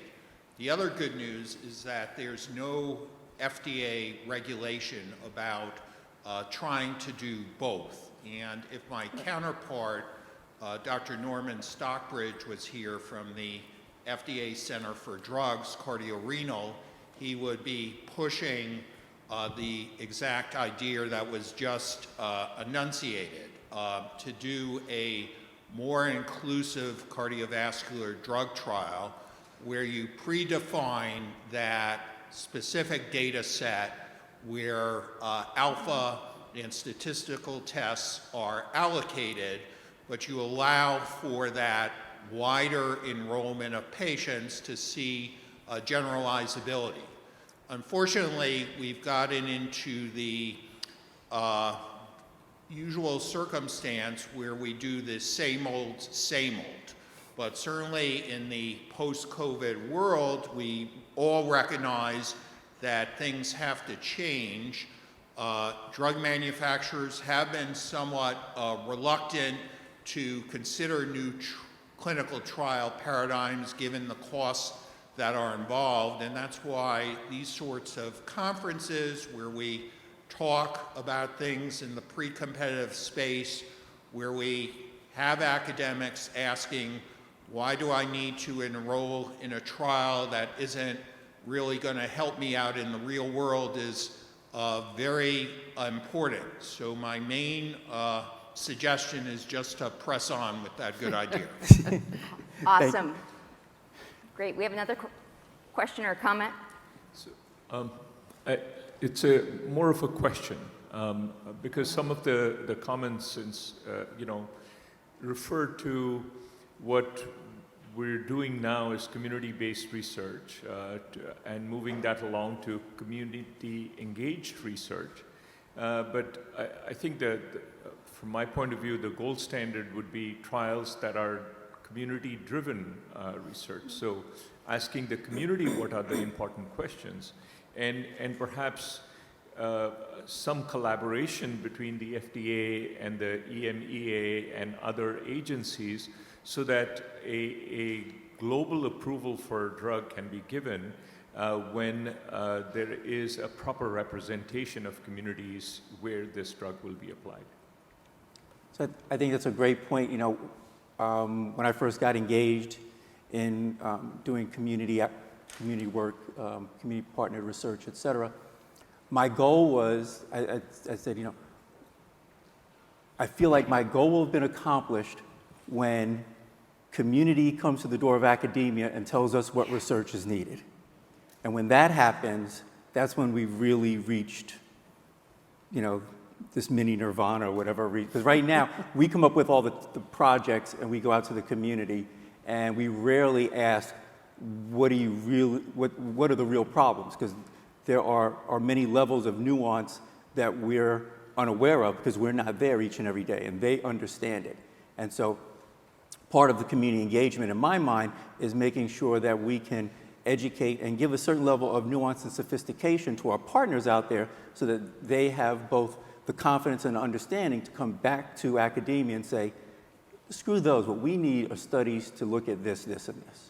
The other good news is that there's no FDA regulation about trying to do both. And if my counterpart, Dr. Norman Stockbridge, was here from the FDA Center for Drugs, Cardiorenal, he would be pushing the exact idea that was just enunciated, to do a more inclusive cardiovascular drug trial where you predefine that specific data set where alpha and statistical tests are allocated, but you allow for that wider enrollment of patients to see generalizability. Unfortunately, we've gotten into the usual circumstance where we do this same old. But certainly in the post-COVID world, we all recognize that things have to change. Drug manufacturers have been somewhat reluctant to consider new clinical trial paradigms given the costs that are involved, and that's why these sorts of conferences where we talk about things in the pre-competitive space, where we have academics asking, why do I need to enroll in a trial that isn't really going to help me out in the real world, is very important. So my main suggestion is just to press on with that good idea. Awesome. Great. We have another question or comment? It's more of a question, because some of the comments, refer to what we're doing now is community-based research and moving that along to community-engaged research. But I think that from my point of view, the gold standard would be trials that are community-driven research. So asking the community what are the important questions, and perhaps some collaboration between the FDA and the EMEA and other agencies so that a global approval for a drug can be given when there is a proper representation of communities where this drug will be applied. So I think that's a great point. When I first got engaged in doing community work, community partner research, et cetera, my goal was, I said, I feel like my goal will have been accomplished when community comes to the door of academia and tells us what research is needed. And when that happens, that's when we really reached, this mini nirvana or whatever. Because right now, we come up with all the projects and we go out to the community and we rarely ask, what are the real problems? Because there are many levels of nuance that we're unaware of because we're not there each and every day, and they understand it. And so part of the community engagement in my mind is making sure that we can educate and give a certain level of nuance and sophistication to our partners out there so that they have both the confidence and understanding to come back to academia and say, screw those, what we need are studies to look at this, this, and this.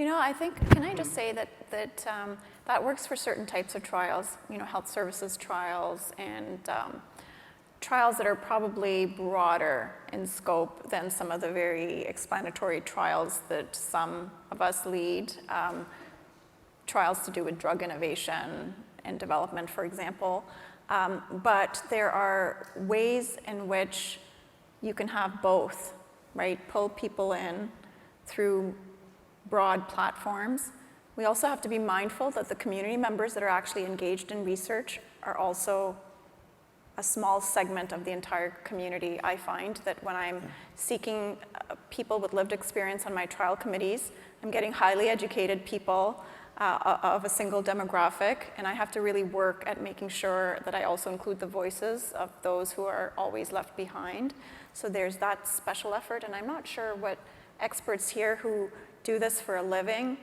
I think, can I just say that works for certain types of trials, health services trials and trials that are probably broader in scope than some of the very explanatory trials that some of us lead. Trials to do with drug innovation and development, for example. But there are ways in which you can have both, right? Pull people in through broad platforms. We also have to be mindful that the community members that are actually engaged in research are also a small segment of the entire community. I find that when I'm seeking people with lived experience on my trial committees, I'm getting highly educated people of a single demographic, and I have to really work at making sure that I also include the voices of those who are always left behind. So there's that special effort, and I'm not sure what experts here who do this for a living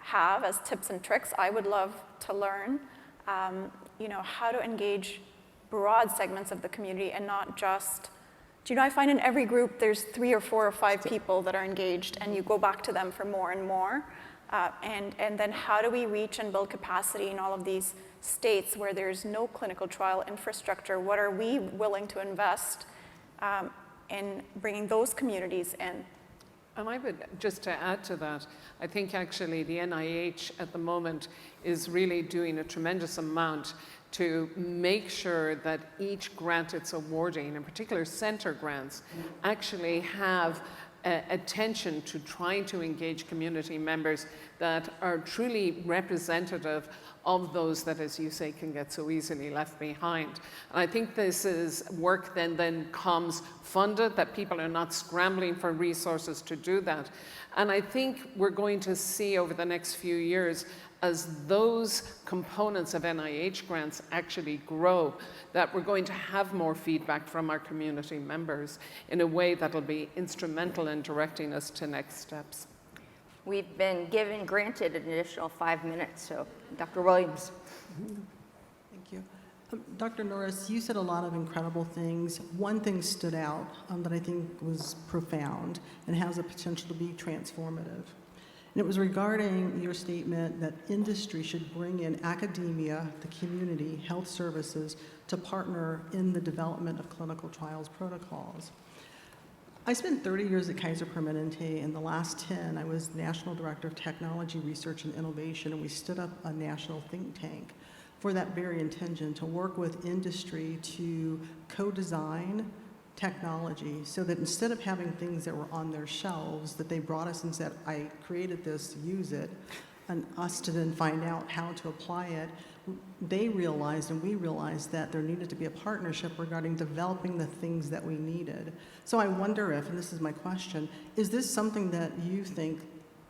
have as tips and tricks. I would love to learn. how to engage broad segments of the community and not just, I find in every group there's 3 or 4 or 5 people that are engaged, and you go back to them for more and more. And then how do we reach and build capacity in all of these states where there's no clinical trial infrastructure? What are we willing to invest in bringing those communities in? And I would, just to add to that, I think actually the NIH at the moment is really doing a tremendous amount to make sure that each grant it's awarding, in particular center grants, actually have attention to trying to engage community members that are truly representative of those that, as you say, can get so easily left behind. And I think this is work then comes funded, that people are not scrambling for resources to do that. And I think we're going to see over the next few years, as those components of NIH grants actually grow, that we're going to have more feedback from our community members in a way that will be instrumental in directing us to next steps. We've been granted an additional 5 minutes, so Dr. Williams. Thank you. Dr. Norris, you said a lot of incredible things. One thing stood out that I think was profound and has the potential to be transformative. And it was regarding your statement that industry should bring in academia, the community, health services to partner in the development of clinical trials protocols. I spent 30 years at Kaiser Permanente. In the last 10, I was National Director of Technology Research and Innovation, and we stood up a national think tank for that very intention, to work with industry to co-design technology so that instead of having things that were on their shelves that they brought us and said, I created this, use it, and us to then find out how to apply it, they realized and we realized that there needed to be a partnership regarding developing the things that we needed. So I wonder if, and this is my question, is this something that you think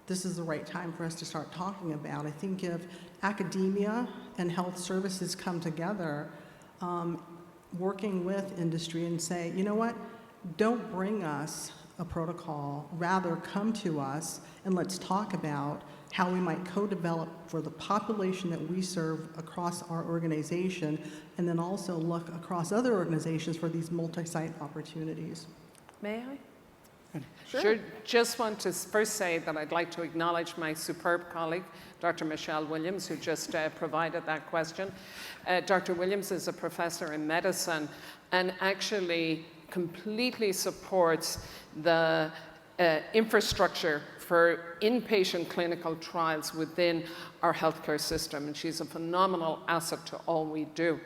this is the right time for us to start talking about? I think if academia and health services come together, working with industry and say, you know what, don't bring us a protocol, rather come to us and let's talk about how we might co-develop for the population that we serve across our organization, and then also look across other organizations for these multi-site opportunities. May I? Sure. Just want to first say that I'd like to acknowledge my superb colleague, Dr. Michelle Williams, who just provided that question. Dr. Williams is a professor in medicine and actually completely supports the infrastructure for inpatient clinical trials within our healthcare system, and she's a phenomenal asset to all we do.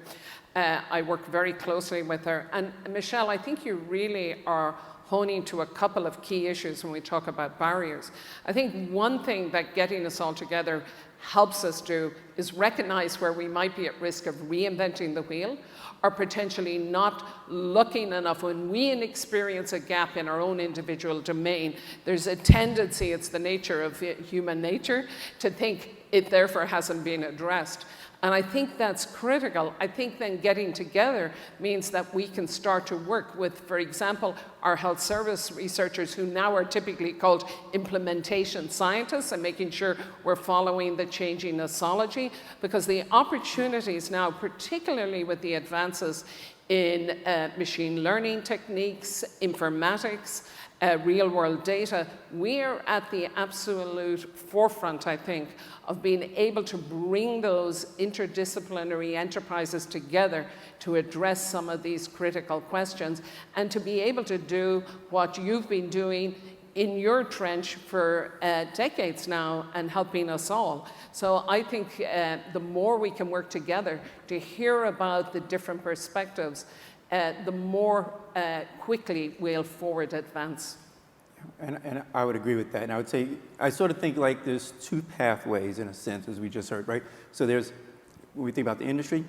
I work very closely with her. And Michelle, I think you really are honing to a couple of key issues when we talk about barriers. I think one thing that getting us all together helps us do is recognize where we might be at risk of reinventing the wheel, or potentially not looking enough. When we experience a gap in our own individual domain, there's a tendency, it's the nature of human nature, to think it therefore hasn't been addressed. And I think that's critical. I think then getting together means that we can start to work with, for example, our health service researchers, who now are typically called implementation scientists, and making sure we're following the changing nosology, because the opportunities now, particularly with the advances in machine learning techniques, informatics, real-world data, we're at the absolute forefront, I think, of being able to bring those interdisciplinary enterprises together to address some of these critical questions, and to be able to do what you've been doing in your trench for decades now and helping us all. So I think the more we can work together to hear about the different perspectives, the more quickly we'll forward advance. And I would agree with that. And I would say, I sort of think like there's two pathways in a sense, as we just heard, right? So there's, when we think about the industry,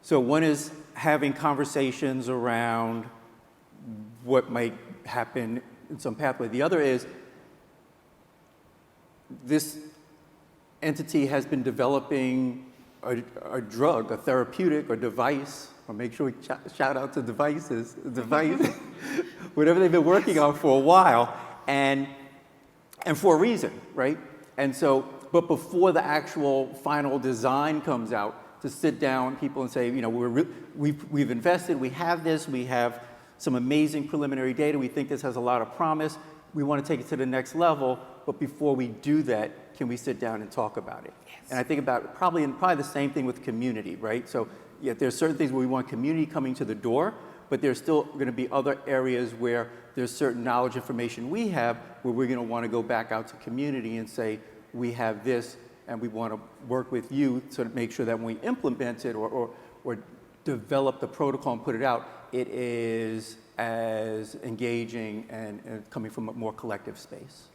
so one is having conversations around what might happen in some pathway. The other is this entity has been developing a drug, a therapeutic or device, or make sure we shout out to device, whatever they've been working on for a while, and for a reason, right? And so, but before the actual final design comes out, to sit down with people and say, you know, we've invested, we have this, we have some amazing preliminary data, we think this has a lot of promise, we want to take it to the next level, but before we do that, can we sit down and talk about it? Yes. And I think about probably the same thing with community, right? So yeah, there's certain things where we want community coming to the door, but there's still going to be other areas where there's certain knowledge information we have where we're going to want to go back out to community and say, we have this and we want to work with you to make sure that when we implement it or develop the protocol and put it out, it is as engaging and coming from a more collective space.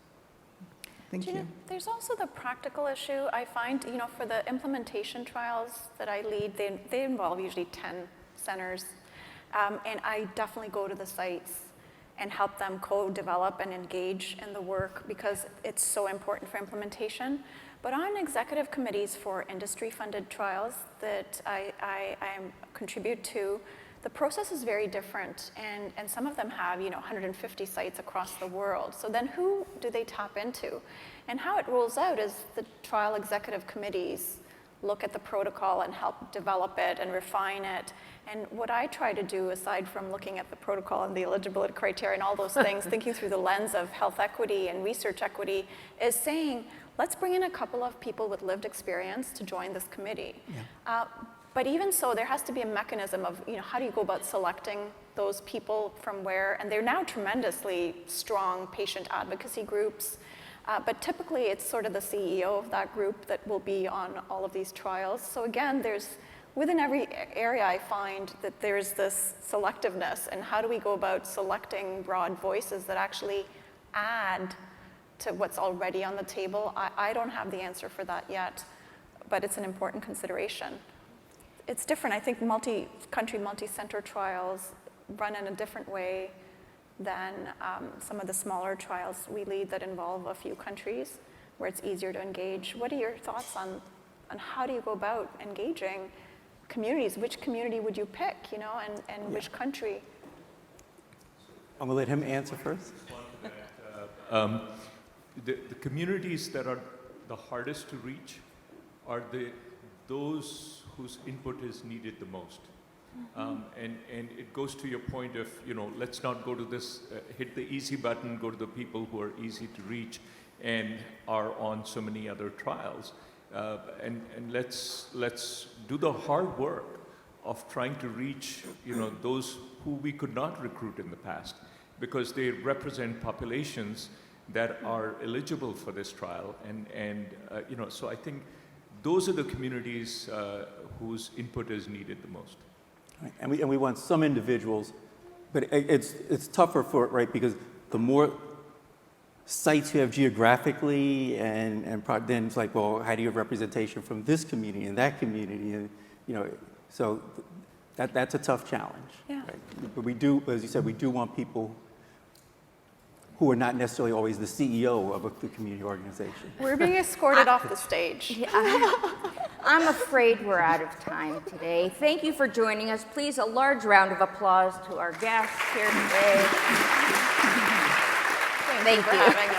Thank you. There's also the practical issue. I find, you know, for the implementation trials that I lead, they involve usually 10 centers. And I definitely go to the sites and help them co-develop and engage in the work because it's so important for implementation. But on executive committees for industry-funded trials that I contribute to, the process is very different, and some of them have, you know, 150 sites across the world. So then who do they tap into? And how it rolls out is the trial executive committees look at the protocol and help develop it and refine it. And what I try to do, aside from looking at the protocol and the eligibility criteria and all those things, thinking through the lens of health equity and research equity, is saying, let's bring in a couple of people with lived experience to join this committee. Yeah. But even so, there has to be a mechanism of, you know, how do you go about selecting those people from where? And they're now tremendously strong patient advocacy groups. But typically, it's sort of the CEO of that group that will be on all of these trials. So again, within every area, I find that there's this selectiveness. And how do we go about selecting broad voices that actually add to what's already on the table? I don't have the answer for that yet, but it's an important consideration. It's different. I think multi-country, multi-center trials run in a different way than some of the smaller trials we lead that involve a few countries, where it's easier to engage. What are your thoughts on how do you go about engaging communities? Which community would you pick, you know, and which country? I'm going to let him answer first. The communities that are the hardest to reach are those whose input is needed the most. And it goes to your point of, you know, let's not go to this, hit the easy button, go to the people who are easy to reach and are on so many other trials. And let's do the hard work of trying to reach, you know, those who we could not recruit in the past, because they represent populations that are eligible for this trial. And you know, so I think those are the communities whose input is needed the most. Right. And we want some individuals, but it's tougher for it, right? Because the more sites you have geographically, and then it's like, well, how do you have representation from this community and that community, and you know, so that's a tough challenge. Yeah. Right? But we do, as you said, we do want people who are not necessarily always the CEO of the community organization. We're being escorted off the stage. I'm afraid we're out of time today. Thank you for joining us. Please, a large round of applause to our guests here today. Thank you for having